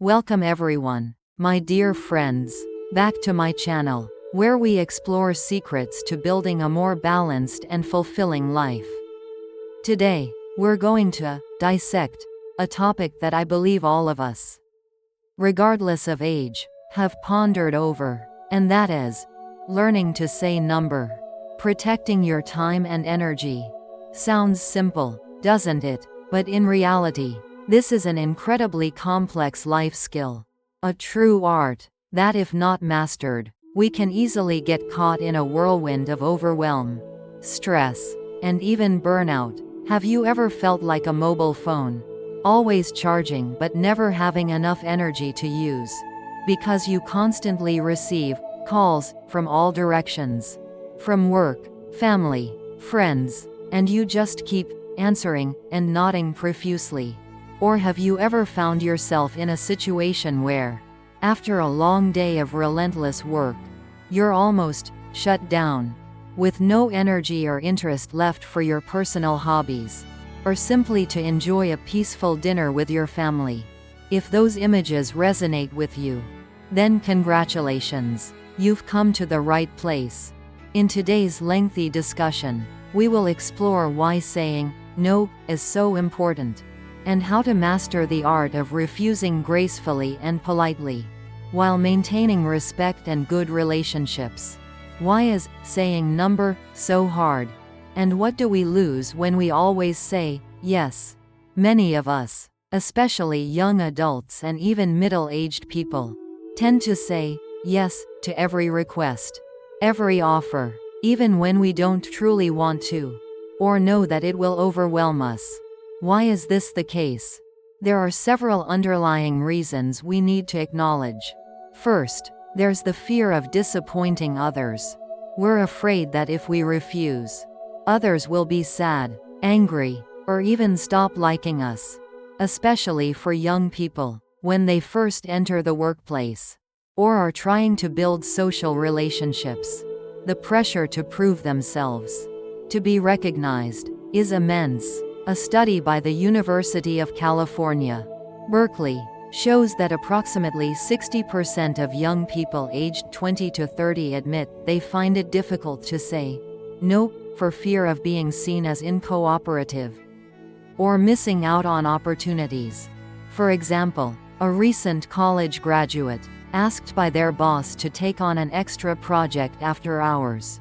Welcome everyone, my dear friends, back to my channel, where we explore secrets to building a more balanced and fulfilling life. Today, we're going to dissect a topic that I believe all of us, regardless of age, have pondered over, and that is learning to say number. Protecting your time and energy. Sounds simple, doesn't it? But in reality, this is an incredibly complex life skill. A true art that, if not mastered, we can easily get caught in a whirlwind of overwhelm, stress, and even burnout. Have you ever felt like a mobile phone, always charging but never having enough energy to use? Because you constantly receive calls from all directions, from work, family, friends, and you just keep answering and nodding profusely. Or have you ever found yourself in a situation where, after a long day of relentless work, you're almost shut down, with no energy or interest left for your personal hobbies, or simply to enjoy a peaceful dinner with your family? If those images resonate with you, then congratulations, you've come to the right place. In today's lengthy discussion, we will explore why saying no is so important, and how to master the art of refusing gracefully and politely, while maintaining respect and good relationships. Why is saying number so hard? And what do we lose when we always say yes? Many of us, especially young adults and even middle-aged people, tend to say yes to every request, every offer, even when we don't truly want to, or know that it will overwhelm us. Why is this the case? There are several underlying reasons we need to acknowledge. First, there's the fear of disappointing others. We're afraid that if we refuse, others will be sad, angry, or even stop liking us, especially for young people, when they first enter the workplace, or are trying to build social relationships. The pressure to prove themselves, to be recognized, is immense. A study by the University of California, Berkeley, shows that approximately 60% of young people aged 20 to 30 admit they find it difficult to say no for fear of being seen as uncooperative or missing out on opportunities. For example, a recent college graduate asked by their boss to take on an extra project after hours.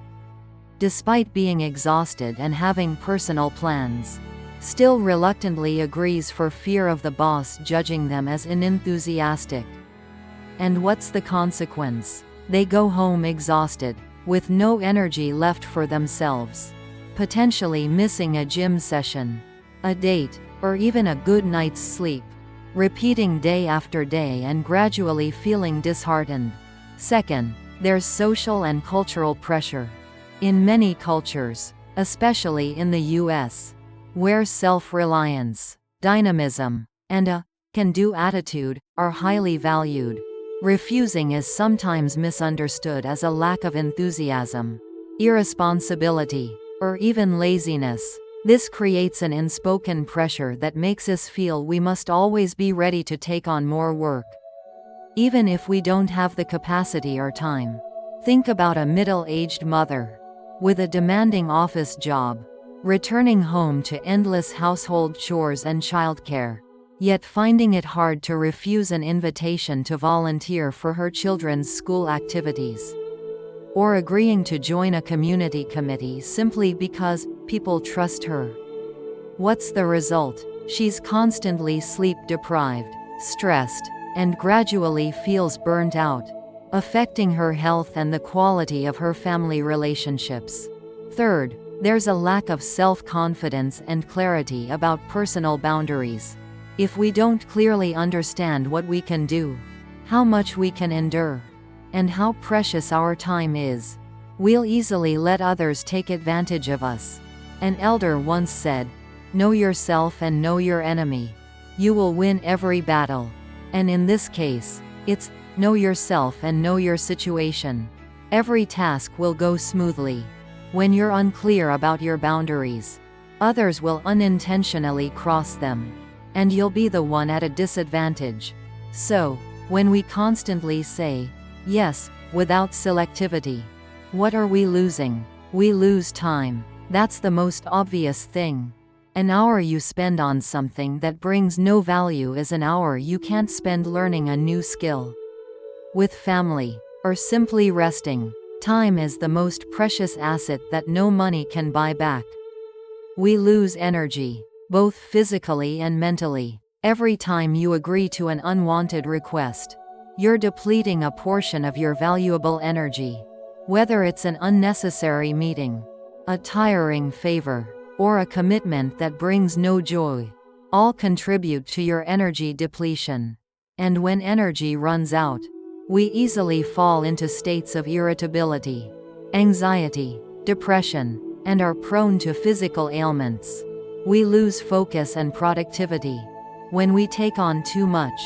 Despite being exhausted and having personal plans, still reluctantly agrees for fear of the boss judging them as unenthusiastic. And what's the consequence? They go home exhausted, with no energy left for themselves, potentially missing a gym session, a date, or even a good night's sleep, repeating day after day and gradually feeling disheartened. Second, there's social and cultural pressure. In many cultures, especially in the US, where self-reliance, dynamism, and a can-do attitude are highly valued, refusing is sometimes misunderstood as a lack of enthusiasm, irresponsibility, or even laziness. This creates an unspoken pressure that makes us feel we must always be ready to take on more work, even if we don't have the capacity or time. Think about a middle-aged mother with a demanding office job, returning home to endless household chores and childcare, yet finding it hard to refuse an invitation to volunteer for her children's school activities, or agreeing to join a community committee simply because people trust her. What's the result? She's constantly sleep-deprived, stressed, and gradually feels burnt out, affecting her health and the quality of her family relationships. Third, there's a lack of self-confidence and clarity about personal boundaries. If we don't clearly understand what we can do, how much we can endure, and how precious our time is, we'll easily let others take advantage of us. An elder once said, "Know yourself and know your enemy. You will win every battle." And in this case, it's know yourself and know your situation. Every task will go smoothly. When you're unclear about your boundaries, others will unintentionally cross them, and you'll be the one at a disadvantage. So, when we constantly say yes without selectivity, what are we losing? We lose time. That's the most obvious thing. An hour you spend on something that brings no value is an hour you can't spend learning a new skill. With family, or simply resting, time is the most precious asset that no money can buy back. We lose energy, both physically and mentally, every time you agree to an unwanted request. You're depleting a portion of your valuable energy. Whether it's an unnecessary meeting, a tiring favor, or a commitment that brings no joy, all contribute to your energy depletion. And when energy runs out, we easily fall into states of irritability, anxiety, depression, and are prone to physical ailments. We lose focus and productivity. When we take on too much,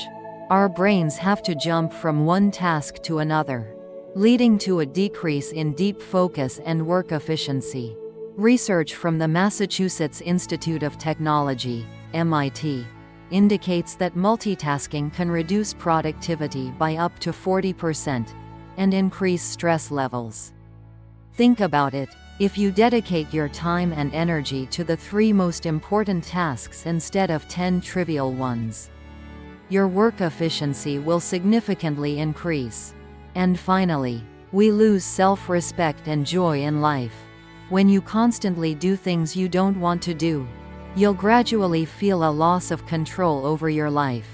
our brains have to jump from one task to another, leading to a decrease in deep focus and work efficiency. Research from the Massachusetts Institute of Technology, MIT, indicates that multitasking can reduce productivity by up to 40% and increase stress levels. Think about it. If you dedicate your time and energy to the 3 most important tasks instead of 10 trivial ones, your work efficiency will significantly increase. And finally, we lose self-respect and joy in life. When you constantly do things you don't want to do, you'll gradually feel a loss of control over your life.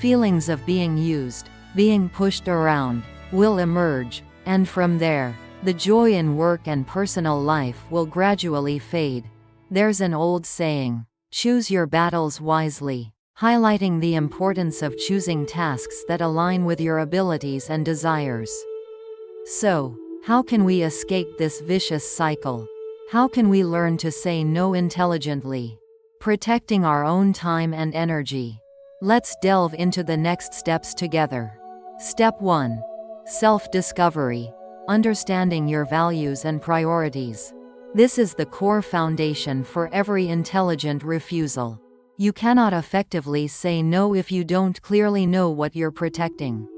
Feelings of being used, being pushed around, will emerge, and from there, the joy in work and personal life will gradually fade. There's an old saying, choose your battles wisely, highlighting the importance of choosing tasks that align with your abilities and desires. So, how can we escape this vicious cycle? How can we learn to say no intelligently, protecting our own time and energy? Let's delve into the next steps together. Step 1. Self-discovery. Understanding your values and priorities. This is the core foundation for every intelligent refusal. You cannot effectively say no if you don't clearly know what you're protecting.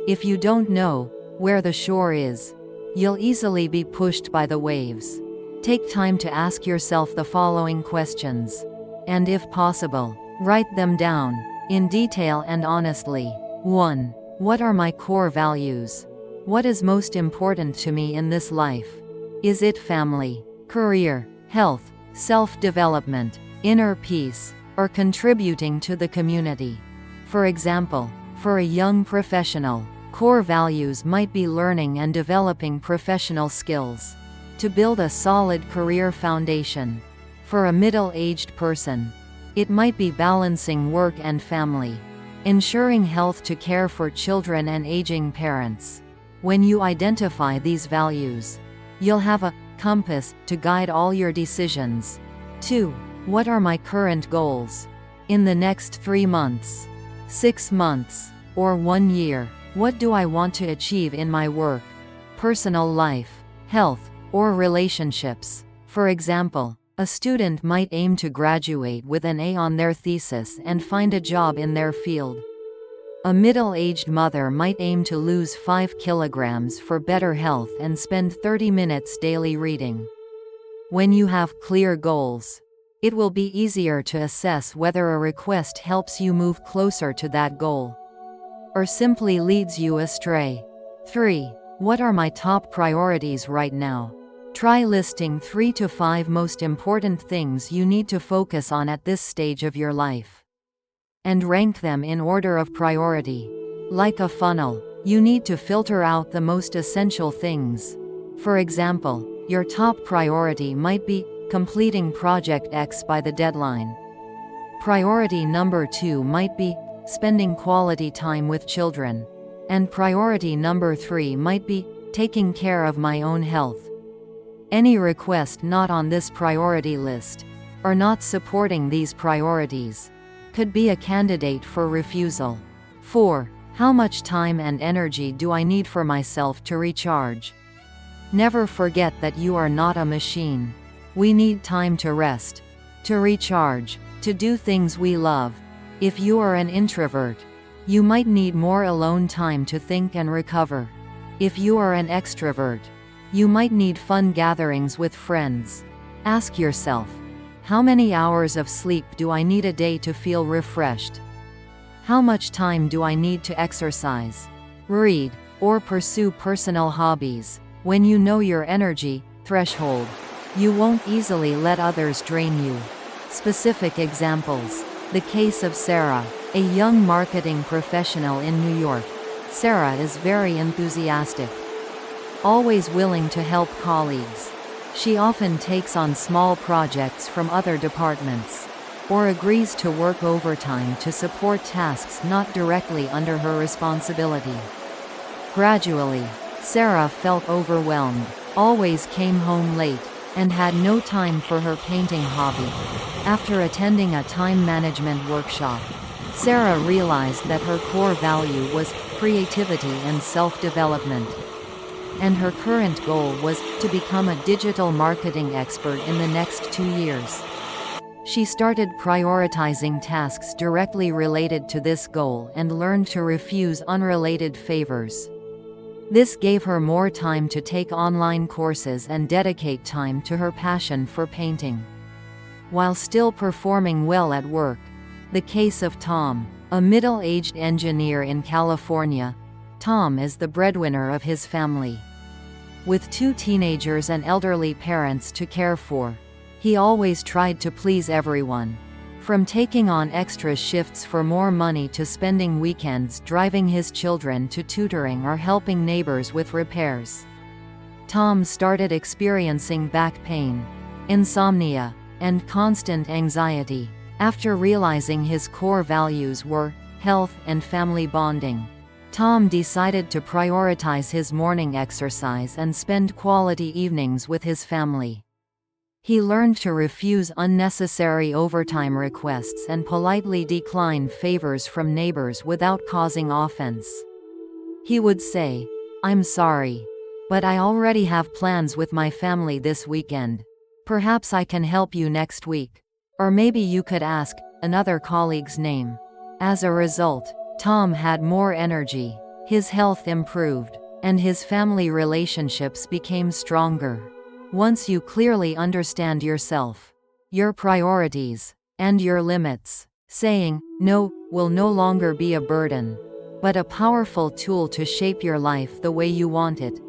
If you don't know where the shore is, you'll easily be pushed by the waves. Take time to ask yourself the following questions, and if possible, write them down, in detail and honestly. 1. What are my core values? What is most important to me in this life? Is it family, career, health, self-development, inner peace, or contributing to the community? For example, for a young professional, core values might be learning and developing professional skills to build a solid career foundation. For a middle-aged person, it might be balancing work and family, ensuring health to care for children and aging parents. When you identify these values, you'll have a compass to guide all your decisions. 2. What are my current goals? In the next 3 months, 6 months, or 1 year, what do I want to achieve in my work, personal life, health, or relationships? For example, a student might aim to graduate with an A on their thesis and find a job in their field. A middle-aged mother might aim to lose 5 kilograms for better health and spend 30 minutes daily reading. When you have clear goals, it will be easier to assess whether a request helps you move closer to that goal, or simply leads you astray. 3. What are my top priorities right now? Try listing 3 to 5 most important things you need to focus on at this stage of your life, and rank them in order of priority. Like a funnel, you need to filter out the most essential things. For example, your top priority might be completing Project X by the deadline. Priority number 2 might be spending quality time with children. And priority number 3 might be taking care of my own health. Any request not on this priority list, or not supporting these priorities, could be a candidate for refusal. 4. How much time and energy do I need for myself to recharge? Never forget that you are not a machine. We need time to rest, to recharge, to do things we love. If you are an introvert, You might need more alone time to think and recover. If you are an extrovert, you might need fun gatherings with friends. Ask yourself, how many hours of sleep do I need a day to feel refreshed? How much time do I need to exercise, read, or pursue personal hobbies? When you know your energy threshold, you won't easily let others drain you. Specific examples. The case of Sarah, a young marketing professional in New York. Sarah is very enthusiastic, always willing to help colleagues. She often takes on small projects from other departments, or agrees to work overtime to support tasks not directly under her responsibility. Gradually, Sarah felt overwhelmed, always came home late, and had no time for her painting hobby. After attending a time management workshop, Sarah realized that her core value was creativity and self-development, and her current goal was to become a digital marketing expert in the next 2 years. She started prioritizing tasks directly related to this goal and learned to refuse unrelated favors. This gave her more time to take online courses and dedicate time to her passion for painting, while still performing well at work. The case of Tom, a middle-aged engineer in California. Tom is the breadwinner of his family. With 2 teenagers and elderly parents to care for, he always tried to please everyone. From taking on extra shifts for more money to spending weekends driving his children to tutoring or helping neighbors with repairs. Tom started experiencing back pain, insomnia, and constant anxiety. After realizing his core values were health and family bonding, Tom decided to prioritize his morning exercise and spend quality evenings with his family. He learned to refuse unnecessary overtime requests and politely decline favors from neighbors without causing offense. He would say, "I'm sorry, but I already have plans with my family this weekend. Perhaps I can help you next week. Or maybe you could ask another colleague's name." As a result, Tom had more energy, his health improved, and his family relationships became stronger. Once you clearly understand yourself, your priorities, and your limits, saying no will no longer be a burden, but a powerful tool to shape your life the way you want it.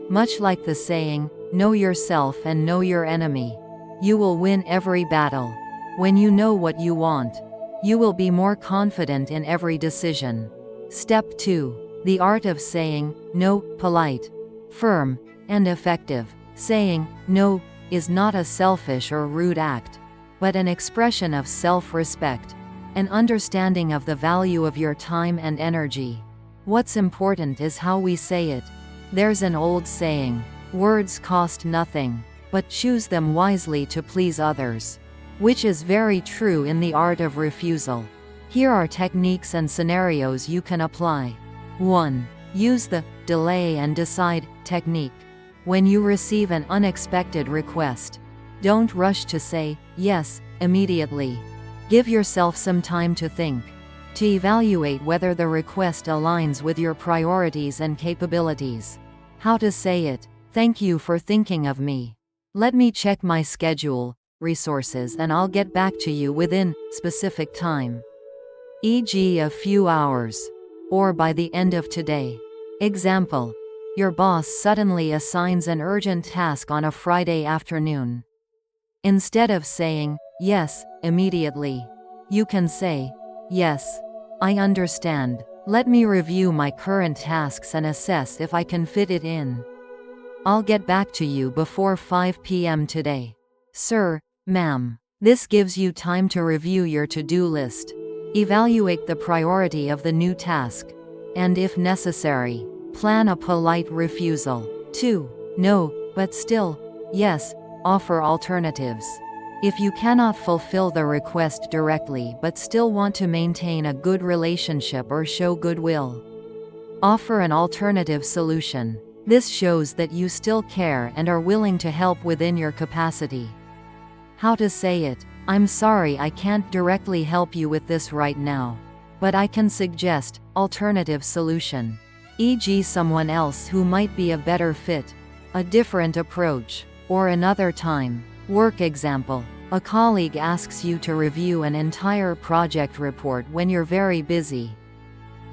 Much like the saying, know yourself and know your enemy. You will win every battle. When you know what you want, you will be more confident in every decision. Step 2. The art of saying no, polite, firm, and effective. Saying no is not a selfish or rude act, but an expression of self-respect, an understanding of the value of your time and energy. What's important is how we say it. There's an old saying, words cost nothing, but choose them wisely to please others, which is very true in the art of refusal. Here are techniques and scenarios you can apply. 1. Use the delay and decide technique. When you receive an unexpected request, don't rush to say yes immediately. Give yourself some time to think, to evaluate whether the request aligns with your priorities and capabilities. How to say it: thank you for thinking of me. Let me check my schedule, resources, and I'll get back to you within specific time, e.g. a few hours, or by the end of today. Example: your boss suddenly assigns an urgent task on a Friday afternoon. Instead of saying yes immediately, you can say, yes, I understand. Let me review my current tasks and assess if I can fit it in. I'll get back to you before 5 p.m. today. Sir, ma'am. This gives you time to review your to-do list, evaluate the priority of the new task, and if necessary, plan a polite refusal. 2. No, but still, yes, offer alternatives. If you cannot fulfill the request directly but still want to maintain a good relationship or show goodwill, offer an alternative solution. This shows that you still care and are willing to help within your capacity. How to say it: I'm sorry I can't directly help you with this right now. but I can suggest alternative solution, e.g. someone else who might be a better fit, a different approach, or another time. Work example. A colleague asks you to review an entire project report when you're very busy.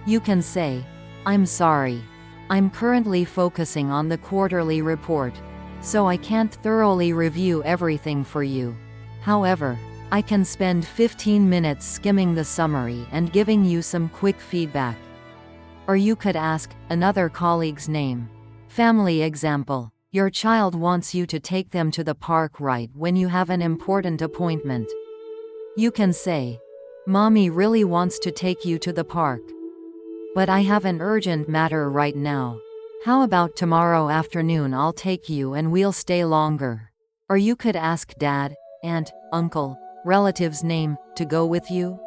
You can say, "I'm sorry. I'm currently focusing on the quarterly report, so I can't thoroughly review everything for you. However, I can spend 15 minutes skimming the summary and giving you some quick feedback." Or you could ask another colleague's name. Family example. Your child wants you to take them to the park right when you have an important appointment. You can say, "Mommy really wants to take you to the park, but I have an urgent matter right now. How about tomorrow afternoon? I'll take you and we'll stay longer." Or you could ask dad, aunt, uncle, relative's name to go with you.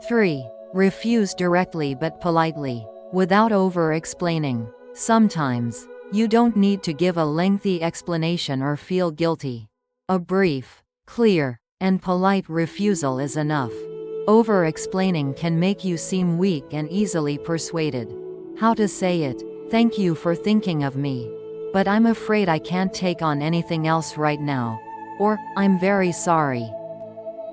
3. Refuse directly but politely, without over-explaining. Sometimes, you don't need to give a lengthy explanation or feel guilty. A brief, clear, and polite refusal is enough. Over-explaining can make you seem weak and easily persuaded. How to say it: "Thank you for thinking of me, but I'm afraid I can't take on anything else right now." Or, "I'm very sorry,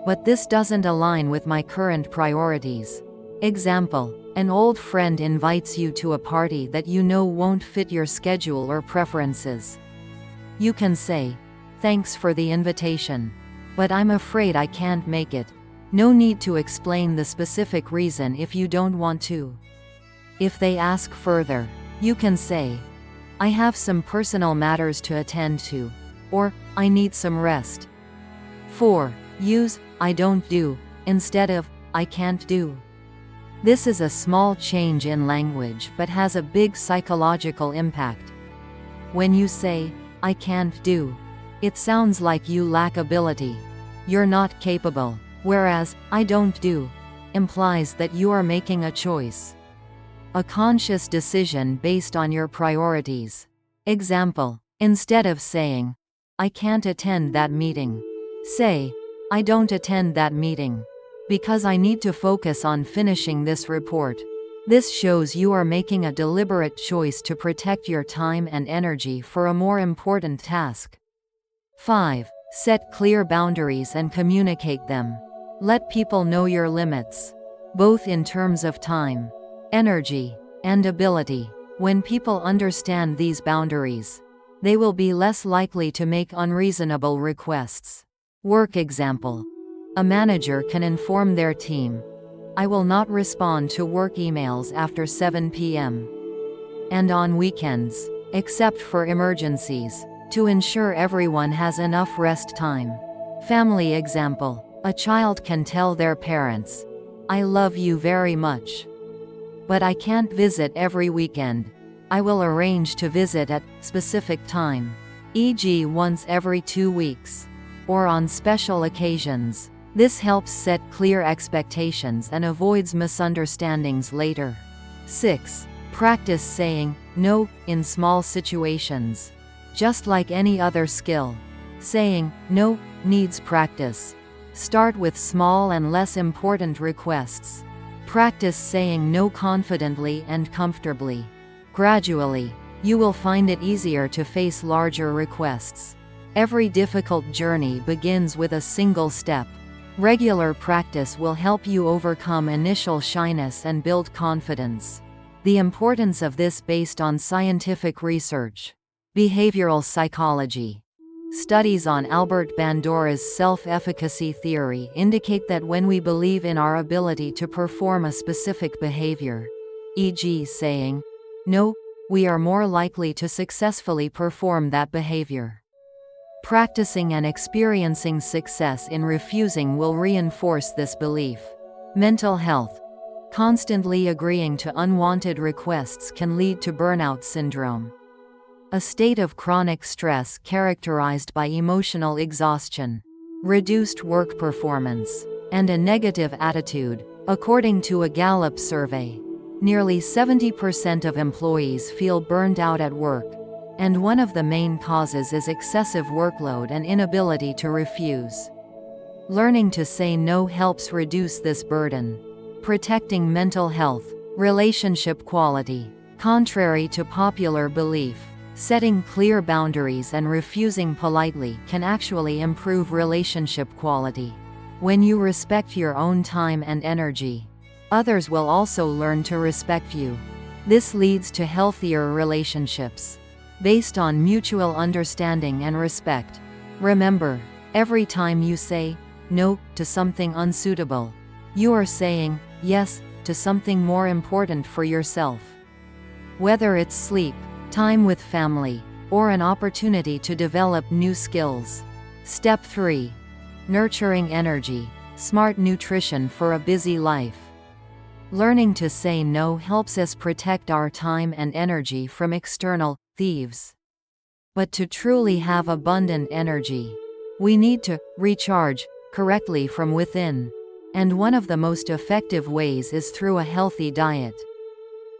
but this doesn't align with my current priorities." Example. An old friend invites you to a party that you know won't fit your schedule or preferences. You can say, "Thanks for the invitation, but I'm afraid I can't make it." No need to explain the specific reason if you don't want to. If they ask further, you can say, "I have some personal matters to attend to," or "I need some rest." 4. Use "I don't do" instead of "I can't do." This is a small change in language but has a big psychological impact. When you say, "I can't do," it sounds like you lack ability. You're not capable. Whereas, "I don't do" implies that you are making a choice, a conscious decision based on your priorities. Example. Instead of saying, "I can't attend that meeting," say, "I don't attend that meeting because I need to focus on finishing this report." This shows you are making a deliberate choice to protect your time and energy for a more important task. 5. Set clear boundaries and communicate them. Let people know your limits, both in terms of time, energy, and ability. When people understand these boundaries, they will be less likely to make unreasonable requests. Work example. A manager can inform their team, "I will not respond to work emails after 7 p.m. and on weekends, except for emergencies," to ensure everyone has enough rest time. Family example. A child can tell their parents, "I love you very much, but I can't visit every weekend. I will arrange to visit at specific time, e.g. once every 2 weeks, or on special occasions." This helps set clear expectations and avoids misunderstandings later. 6. Practice saying no in small situations. Just like any other skill, saying no needs practice. Start with small and less important requests. Practice saying no confidently and comfortably. Gradually, you will find it easier to face larger requests. Every difficult journey begins with a single step. Regular practice will help you overcome initial shyness and build confidence. The importance of this based on scientific research. Behavioral psychology. Studies on Albert Bandura's self-efficacy theory indicate that when we believe in our ability to perform a specific behavior, e.g. saying no, we are more likely to successfully perform that behavior. Practicing and experiencing success in refusing will reinforce this belief. Mental health. Constantly agreeing to unwanted requests can lead to burnout syndrome, a state of chronic stress characterized by emotional exhaustion, reduced work performance, and a negative attitude. According to a Gallup survey, nearly 70% of employees feel burned out at work, and one of the main causes is excessive workload and inability to refuse. Learning to say no helps reduce this burden. Protecting mental health, relationship quality. Contrary to popular belief, setting clear boundaries and refusing politely can actually improve relationship quality. When you respect your own time and energy, others will also learn to respect you. This leads to healthier relationships, based on mutual understanding and respect. Remember, every time you say no to something unsuitable, you are saying yes to something more important for yourself. Whether it's sleep, time with family, or an opportunity to develop new skills. Step 3. Nurturing energy, smart nutrition for a busy life. Learning to say no helps us protect our time and energy from external thieves. But to truly have abundant energy, we need to recharge correctly from within. And one of the most effective ways is through a healthy diet.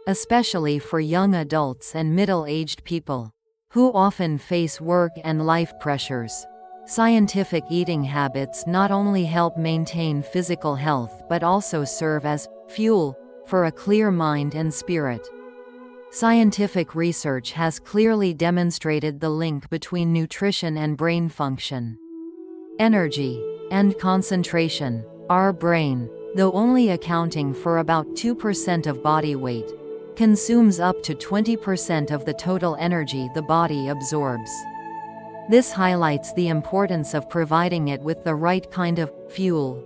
Especially for young adults and middle-aged people, who often face work and life pressures. Scientific eating habits not only help maintain physical health but also serve as fuel for a clear mind and spirit. Scientific research has clearly demonstrated the link between nutrition and brain function, energy, and concentration. Our brain, though only accounting for about 2% of body weight, consumes up to 20% of the total energy the body absorbs. This highlights the importance of providing it with the right kind of fuel.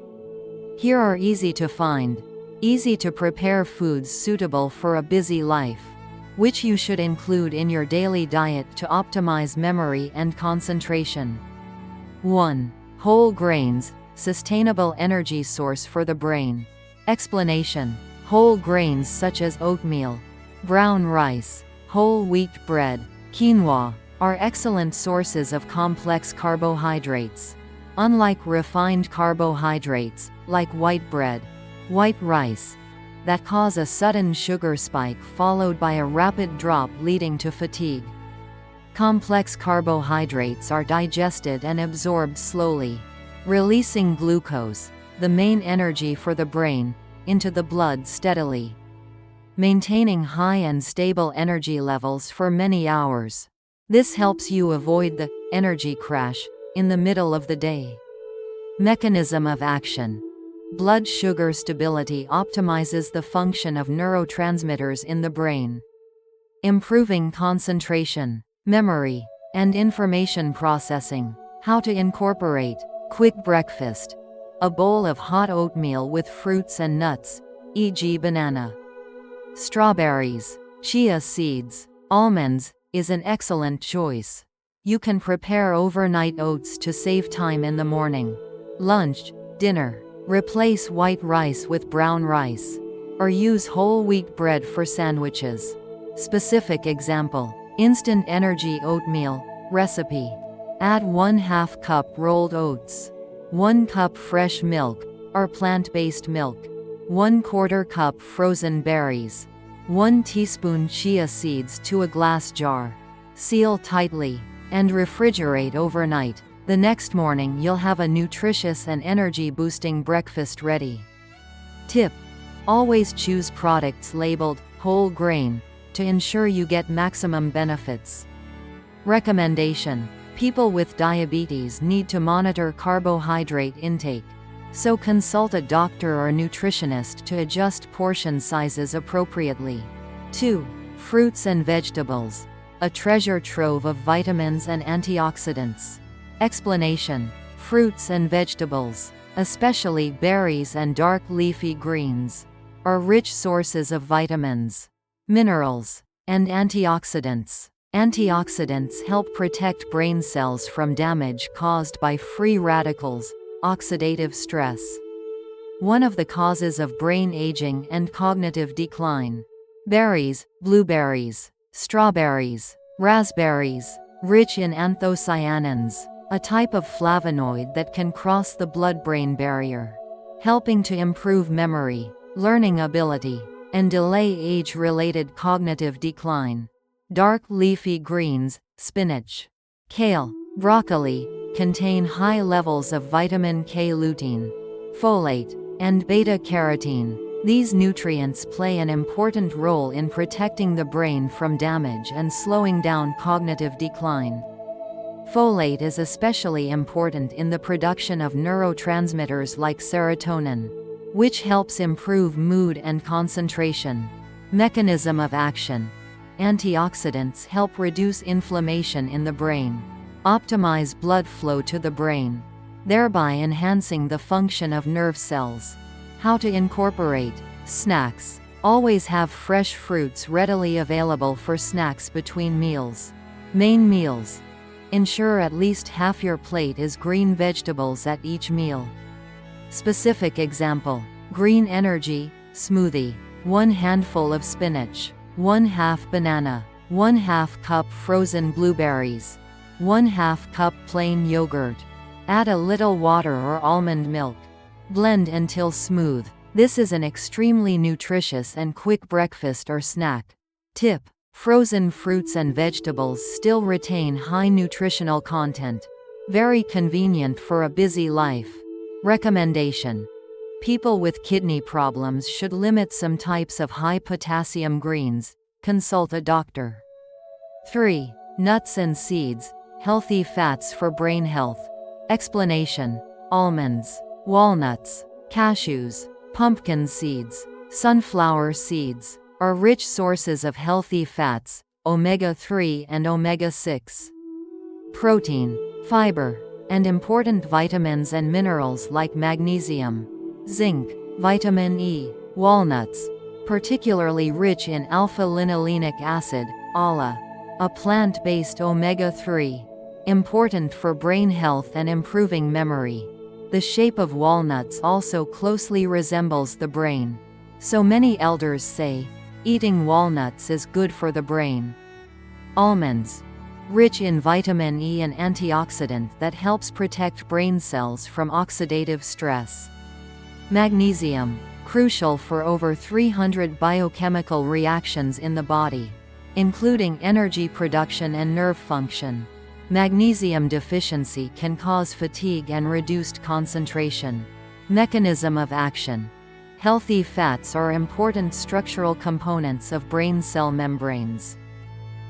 Here are easy to find, easy to prepare foods suitable for a busy life, which you should include in your daily diet to optimize memory and concentration. 1. Whole grains, sustainable energy source for the brain. Explanation: whole grains such as oatmeal, brown rice, whole wheat bread, quinoa, are excellent sources of complex carbohydrates. Unlike refined carbohydrates, like white bread, white rice, that cause a sudden sugar spike followed by a rapid drop leading to fatigue. Complex carbohydrates are digested and absorbed slowly, releasing glucose, the main energy for the brain, into the blood steadily, maintaining high and stable energy levels for many hours. This helps you avoid the energy crash in the middle of the day. Mechanism of action: blood sugar stability optimizes the function of neurotransmitters in the brain, improving concentration, memory, and information processing. How to incorporate quick breakfast: a bowl of hot oatmeal with fruits and nuts, e.g. banana, strawberries, chia seeds, almonds, is an excellent choice. You can prepare overnight oats to save time in the morning. Lunch, dinner: replace white rice with brown rice, or use whole wheat bread for sandwiches. Specific example: instant energy oatmeal recipe. Add 1/2 cup rolled oats, 1 cup fresh milk, or plant-based milk, 1/4 cup frozen berries, 1 teaspoon chia seeds to a glass jar. Seal tightly, and refrigerate overnight. The next morning you'll have a nutritious and energy-boosting breakfast ready. Tip: always choose products labeled whole grain to ensure you get maximum benefits. Recommendation: people with diabetes need to monitor carbohydrate intake, so consult a doctor or nutritionist to adjust portion sizes appropriately. 2. Fruits and vegetables, a treasure trove of vitamins and antioxidants. Explanation: fruits and vegetables, especially berries and dark leafy greens, are rich sources of vitamins, minerals, and antioxidants. Antioxidants help protect brain cells from damage caused by free radicals, oxidative stress, one of the causes of brain aging and cognitive decline. Berries, blueberries, strawberries, raspberries, rich in anthocyanins, a type of flavonoid that can cross the blood-brain barrier, helping to improve memory, learning ability, and delay age-related cognitive decline. Dark leafy greens, spinach, kale, broccoli, contain high levels of vitamin K, lutein, folate, and beta-carotene. These nutrients play an important role in protecting the brain from damage and slowing down cognitive decline. Folate is especially important in the production of neurotransmitters like serotonin, which helps improve mood and concentration. Mechanism of action. Antioxidants help reduce inflammation in the brain, optimize blood flow to the brain, thereby enhancing the function of nerve cells. How to incorporate snacks. Always have fresh fruits readily available for snacks between meals. Main meals. Ensure at least half your plate is green vegetables at each meal. Specific example: green energy smoothie, 1 handful of spinach, 1/2 banana, 1/2 cup frozen blueberries, 1/2 cup plain yogurt. Add a little water or almond milk. Blend until smooth. This is an extremely nutritious and quick breakfast or snack. Tip: frozen fruits and vegetables still retain high nutritional content. Very convenient for a busy life. Recommendation: people with kidney problems should limit some types of high potassium greens. Consult a doctor. 3. Nuts and seeds, healthy fats for brain health. Explanation: almonds, walnuts, cashews, pumpkin seeds, sunflower seeds are rich sources of healthy fats, omega-3 and omega-6. Protein, fiber, and important vitamins and minerals like magnesium, zinc, vitamin E. Walnuts, particularly rich in alpha-linolenic acid, ALA, a plant-based omega-3, important for brain health and improving memory. The shape of walnuts also closely resembles the brain. So many elders say, eating walnuts is good for the brain. Almonds, rich in vitamin E, an antioxidant that helps protect brain cells from oxidative stress. Magnesium, crucial for over 300 biochemical reactions in the body, including energy production and nerve function. Magnesium deficiency can cause fatigue and reduced concentration. Mechanism of action. Healthy fats are important structural components of brain cell membranes,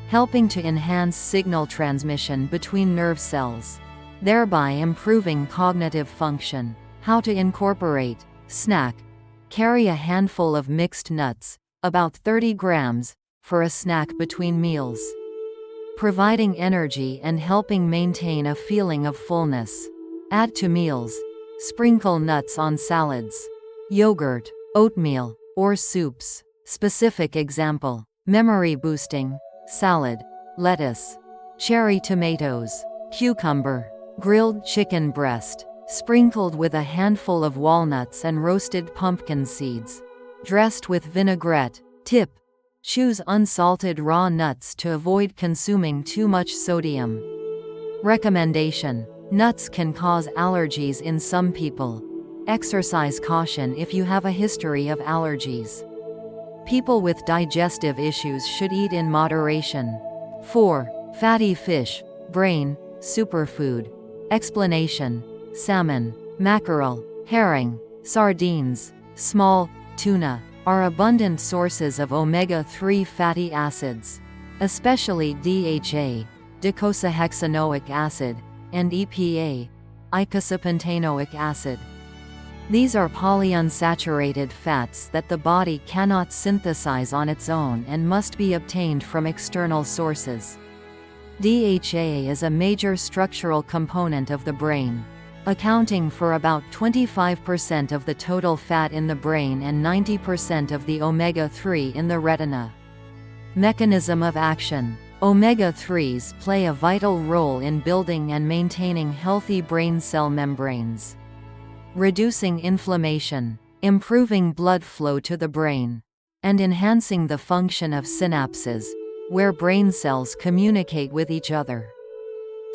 helping to enhance signal transmission between nerve cells, thereby improving cognitive function. How to incorporate snack. Carry a handful of mixed nuts, about 30 grams, for a snack between meals, providing energy and helping maintain a feeling of fullness. Add to meals. Sprinkle nuts on salads, yogurt, oatmeal, or soups. Specific example: memory boosting, salad, lettuce, cherry tomatoes, cucumber, grilled chicken breast, sprinkled with a handful of walnuts and roasted pumpkin seeds, dressed with vinaigrette. Tip: choose unsalted raw nuts to avoid consuming too much sodium. Recommendation: nuts can cause allergies in some people. Exercise caution if you have a history of allergies. People with digestive issues should eat in moderation. 4. Fatty fish, brain, superfood. Explanation: salmon, mackerel, herring, sardines, small tuna are abundant sources of omega-3 fatty acids, especially DHA, docosahexaenoic acid, and EPA, eicosapentaenoic acid. These are polyunsaturated fats that the body cannot synthesize on its own and must be obtained from external sources. DHA is a major structural component of the brain, accounting for about 25% of the total fat in the brain and 90% of the omega-3 in the retina. Mechanism of action. Omega-3s play a vital role in building and maintaining healthy brain cell membranes, reducing inflammation, improving blood flow to the brain, and enhancing the function of synapses, where brain cells communicate with each other.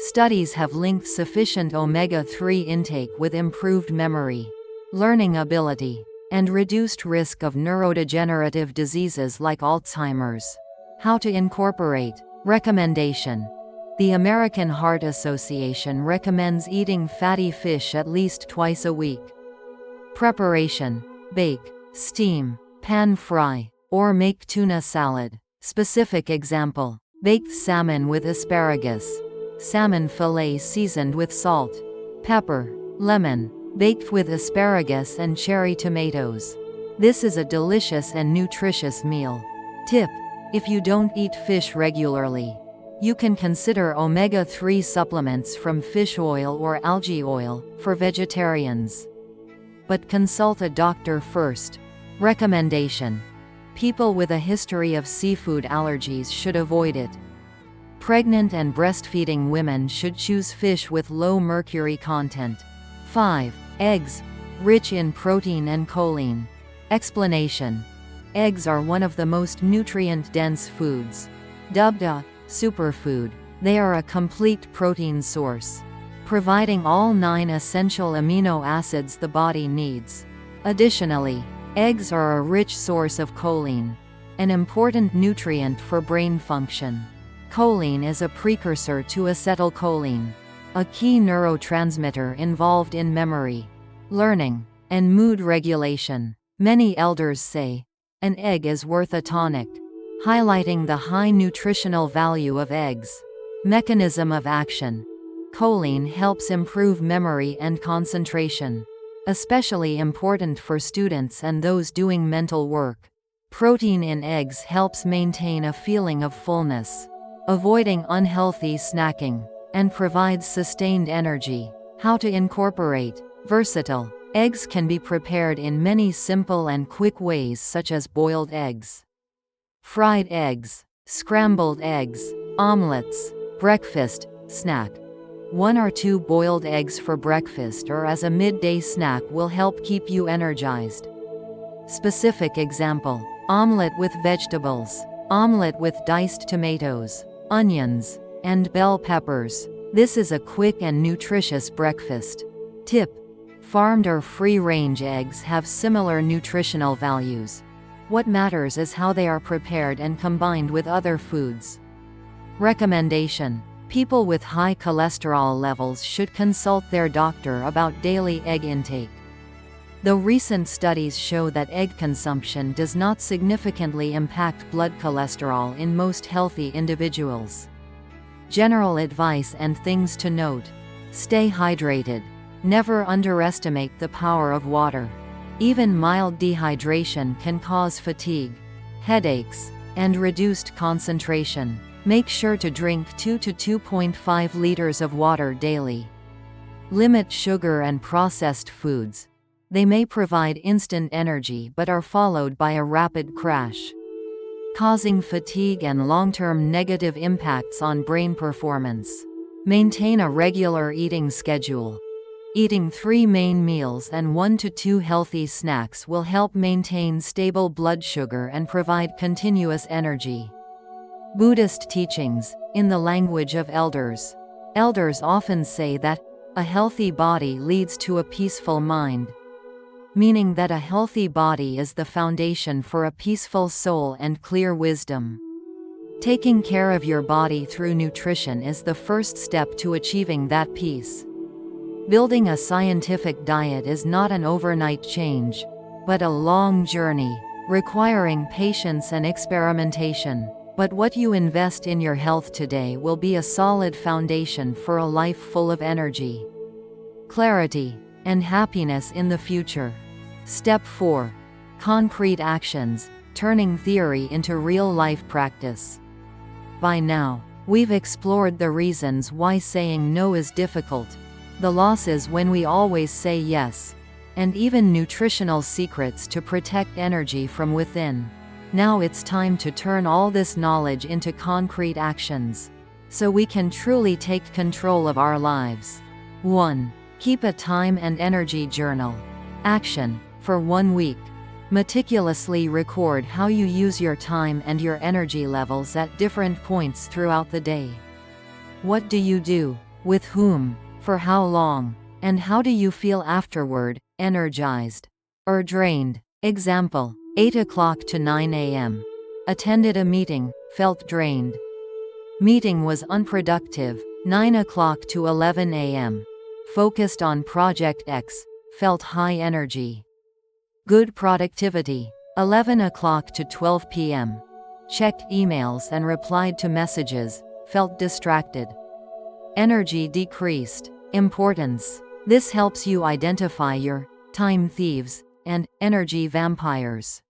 Studies have linked sufficient omega-3 intake with improved memory, learning ability, and reduced risk of neurodegenerative diseases like Alzheimer's. How to incorporate. Recommendation: the American Heart Association recommends eating fatty fish at least twice a week. Preparation: bake, steam, pan fry, or make tuna salad. Specific example: baked salmon with asparagus, salmon fillet seasoned with salt, pepper, lemon, baked with asparagus and cherry tomatoes. This is a delicious and nutritious meal. Tip: if you don't eat fish regularly, you can consider omega-3 supplements from fish oil or algae oil for vegetarians. But consult a doctor first. Recommendation: people with a history of seafood allergies should avoid it. Pregnant and breastfeeding women should choose fish with low mercury content. 5. Eggs, rich in protein and choline. Explanation: eggs are one of the most nutrient-dense foods. Dubbed a superfood, they are a complete protein source, providing all 9 essential amino acids the body needs. Additionally, eggs are a rich source of choline, an important nutrient for brain function. Choline is a precursor to acetylcholine, a key neurotransmitter involved in memory, learning, and mood regulation. Many elders say, "An egg is worth a tonic," highlighting the high nutritional value of eggs. Mechanism of action: choline helps improve memory and concentration, especially important for students and those doing mental work. Protein in eggs helps maintain a feeling of fullness, avoiding unhealthy snacking, and provides sustained energy. How to incorporate: versatile. Eggs can be prepared in many simple and quick ways, such as boiled eggs, fried eggs, scrambled eggs, omelets. Breakfast, snack. 1 or 2 boiled eggs for breakfast or as a midday snack will help keep you energized. Specific example: omelet with vegetables, omelet with diced tomatoes, onions, and bell peppers. This is a quick and nutritious breakfast. Tip: farmed or free-range eggs have similar nutritional values. What matters is how they are prepared and combined with other foods. Recommendation: people with high cholesterol levels should consult their doctor about daily egg intake. Though recent studies show that egg consumption does not significantly impact blood cholesterol in most healthy individuals. General advice and things to note: stay hydrated. Never underestimate the power of water. Even mild dehydration can cause fatigue, headaches, and reduced concentration. Make sure to drink 2 to 2.5 liters of water daily. Limit sugar and processed foods. They may provide instant energy but are followed by a rapid crash, causing fatigue and long-term negative impacts on brain performance. Maintain a regular eating schedule. Eating 3 main meals and 1 to 2 healthy snacks will help maintain stable blood sugar and provide continuous energy. Buddhist teachings, in the language of elders. Elders often say that a healthy body leads to a peaceful mind, meaning that a healthy body is the foundation for a peaceful soul and clear wisdom. Taking care of your body through nutrition is the first step to achieving that peace. Building a scientific diet is not an overnight change, but a long journey, requiring patience and experimentation. But what you invest in your health today will be a solid foundation for a life full of energy, clarity, and happiness in the future. Step 4. Concrete actions, turning theory into real-life practice. By now, we've explored the reasons why saying no is difficult, the losses when we always say yes, and even nutritional secrets to protect energy from within. Now it's time to turn all this knowledge into concrete actions, so we can truly take control of our lives. 1. Keep a time and energy journal. Action. For 1 week, meticulously record how you use your time and your energy levels at different points throughout the day. What do you do? With whom? For how long? And how do you feel afterward, energized or drained? Example: 8 o'clock to 9 a.m. Attended a meeting, felt drained. Meeting was unproductive, 9 o'clock to 11 a.m. Focused on Project X, felt high energy. Good productivity. 11 o'clock to 12 p.m. Checked emails and replied to messages, felt distracted. Energy decreased. Importance. This helps you identify your time thieves and energy vampires.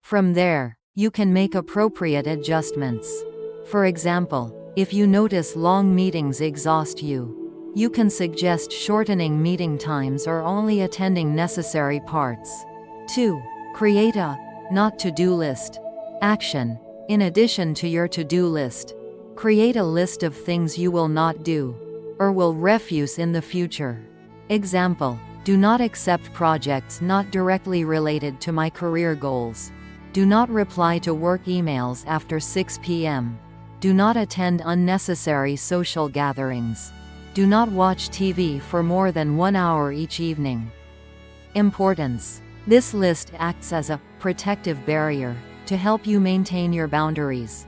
From there, you can make appropriate adjustments. For example, if you notice long meetings exhaust you, you can suggest shortening meeting times or only attending necessary parts. 2. Create a not to-do list. Action. In addition to your to-do list, create a list of things you will not do or will refuse in the future. Example: do not accept projects not directly related to my career goals. Do not reply to work emails after 6 p.m. Do not attend unnecessary social gatherings. Do not watch TV for more than 1 hour each evening. Importance. This list acts as a protective barrier to help you maintain your boundaries.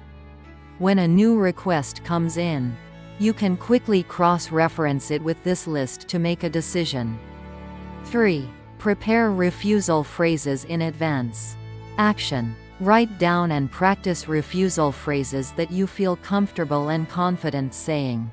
When a new request comes in, you can quickly cross-reference it with this list to make a decision. 3. Prepare refusal phrases in advance. Action. Write down and practice refusal phrases that you feel comfortable and confident saying.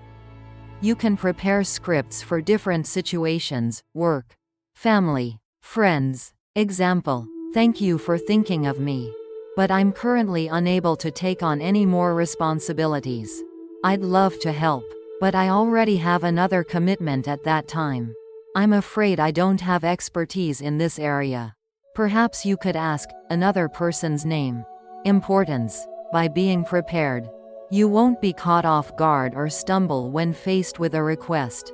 You can prepare scripts for different situations: work, family, friends. Example: thank you for thinking of me, but I'm currently unable to take on any more responsibilities. I'd love to help, but I already have another commitment at that time. I'm afraid I don't have expertise in this area. Perhaps you could ask another person's name. Importance. By being prepared, you won't be caught off guard or stumble when faced with a request,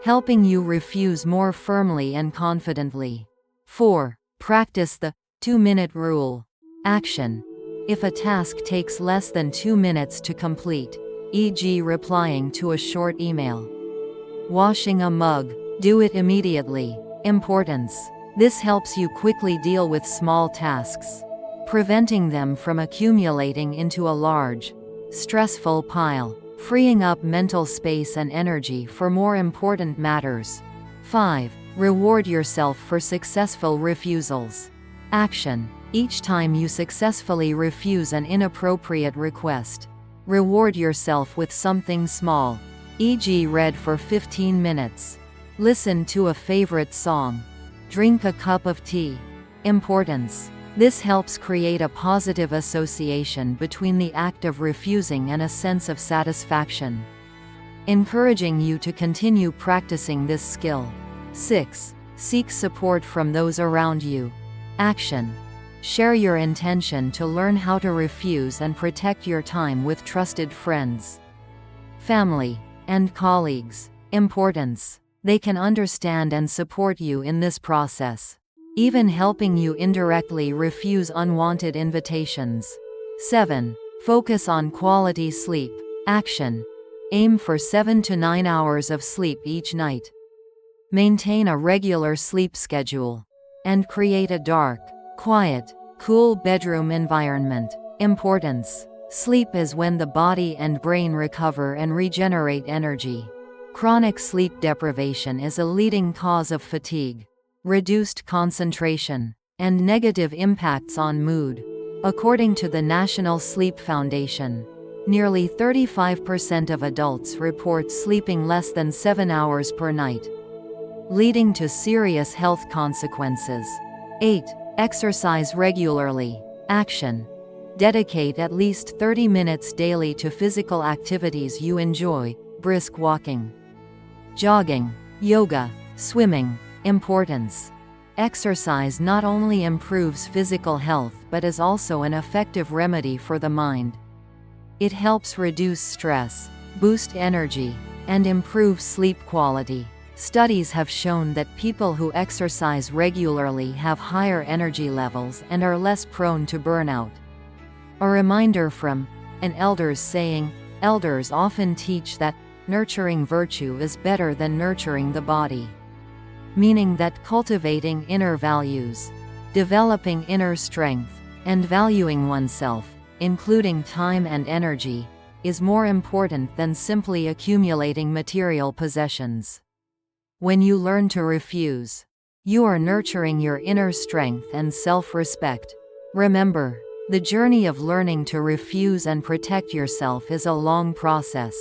helping you refuse more firmly and confidently. 4. Practice the 2-minute rule. Action. If a task takes less than 2 minutes to complete, e.g. replying to a short email, washing a mug, do it immediately. Importance. This helps you quickly deal with small tasks, preventing them from accumulating into a large, stressful pile, freeing up mental space and energy for more important matters. 5. Reward yourself for successful refusals. Action. Each time you successfully refuse an inappropriate request, reward yourself with something small, e.g. read for 15 minutes. Listen to a favorite song. Drink a cup of tea. Importance. This helps create a positive association between the act of refusing and a sense of satisfaction, encouraging you to continue practicing this skill. 6. Seek support from those around you. Action. Share your intention to learn how to refuse and protect your time with trusted friends, family, and colleagues. Importance. They can understand and support you in this process, even helping you indirectly refuse unwanted invitations. 7. Focus on quality sleep. Action. Aim for 7 to 9 hours of sleep each night. Maintain a regular sleep schedule, and create a dark, quiet, cool bedroom environment. Importance. Sleep is when the body and brain recover and regenerate energy. Chronic sleep deprivation is a leading cause of fatigue, reduced concentration, and negative impacts on mood. According to the National Sleep Foundation, nearly 35% of adults report sleeping less than 7 hours per night, leading to serious health consequences. 8. Exercise regularly. Action. Dedicate at least 30 minutes daily to physical activities you enjoy: brisk walking, jogging, yoga, swimming. Importance. Exercise not only improves physical health but is also an effective remedy for the mind. It helps reduce stress, boost energy, and improve sleep quality. Studies have shown that people who exercise regularly have higher energy levels and are less prone to burnout. A reminder from an elder's saying: elders often teach that nurturing virtue is better than nurturing the body, meaning that cultivating inner values, developing inner strength, and valuing oneself, including time and energy, is more important than simply accumulating material possessions. When you learn to refuse, You are nurturing your inner strength and self-respect. Remember, the journey of learning to refuse and protect yourself is a long process.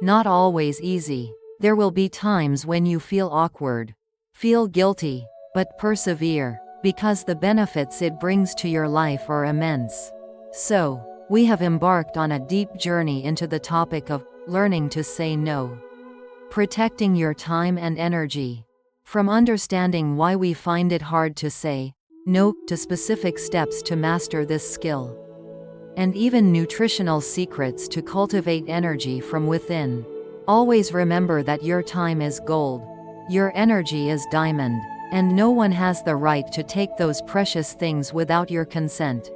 Not always easy. There will be times when you feel awkward, feel guilty, but persevere, because the benefits it brings to your life are immense. So, we have embarked on a deep journey into the topic of learning to say no. Protecting your time and energy. From understanding why we find it hard to say no to specific steps to master this skill. And even nutritional secrets to cultivate energy from within. Always remember that your time is gold. Your energy is diamond. And no one has the right to take those precious things without your consent.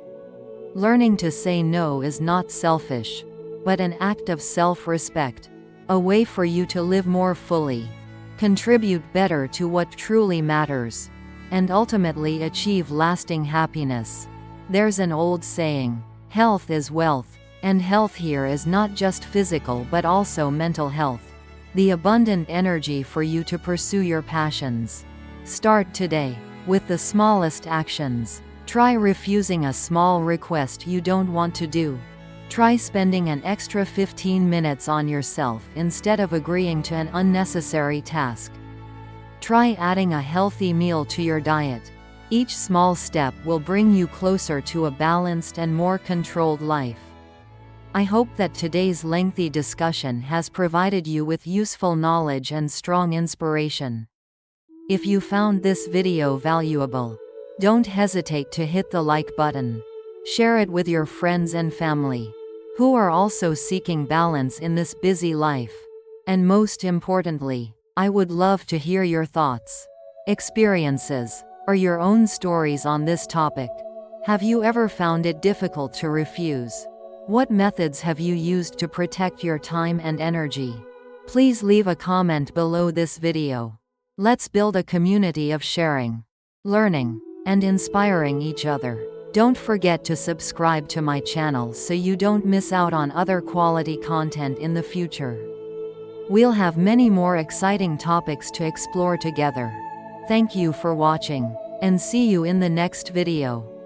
Learning to say no is not selfish, but an act of self-respect. A way for you to live more fully, contribute better to what truly matters, and ultimately achieve lasting happiness. There's an old saying, health is wealth, and health here is not just physical but also mental health. The abundant energy for you to pursue your passions. Start today, with the smallest actions. Try refusing a small request you don't want to do. Try spending an extra 15 minutes on yourself instead of agreeing to an unnecessary task. Try adding a healthy meal to your diet. Each small step will bring you closer to a balanced and more controlled life. I hope that today's lengthy discussion has provided you with useful knowledge and strong inspiration. If you found this video valuable, don't hesitate to hit the like button. Share it with your friends and family, who are also seeking balance in this busy life. And most importantly, I would love to hear your thoughts, experiences, or your own stories on this topic. Have you ever found it difficult to refuse? What methods have you used to protect your time and energy? Please leave a comment below this video. Let's build a community of sharing, learning, and inspiring each other. Don't forget to subscribe to my channel so you don't miss out on other quality content in the future. We'll have many more exciting topics to explore together. Thank you for watching, and see you in the next video.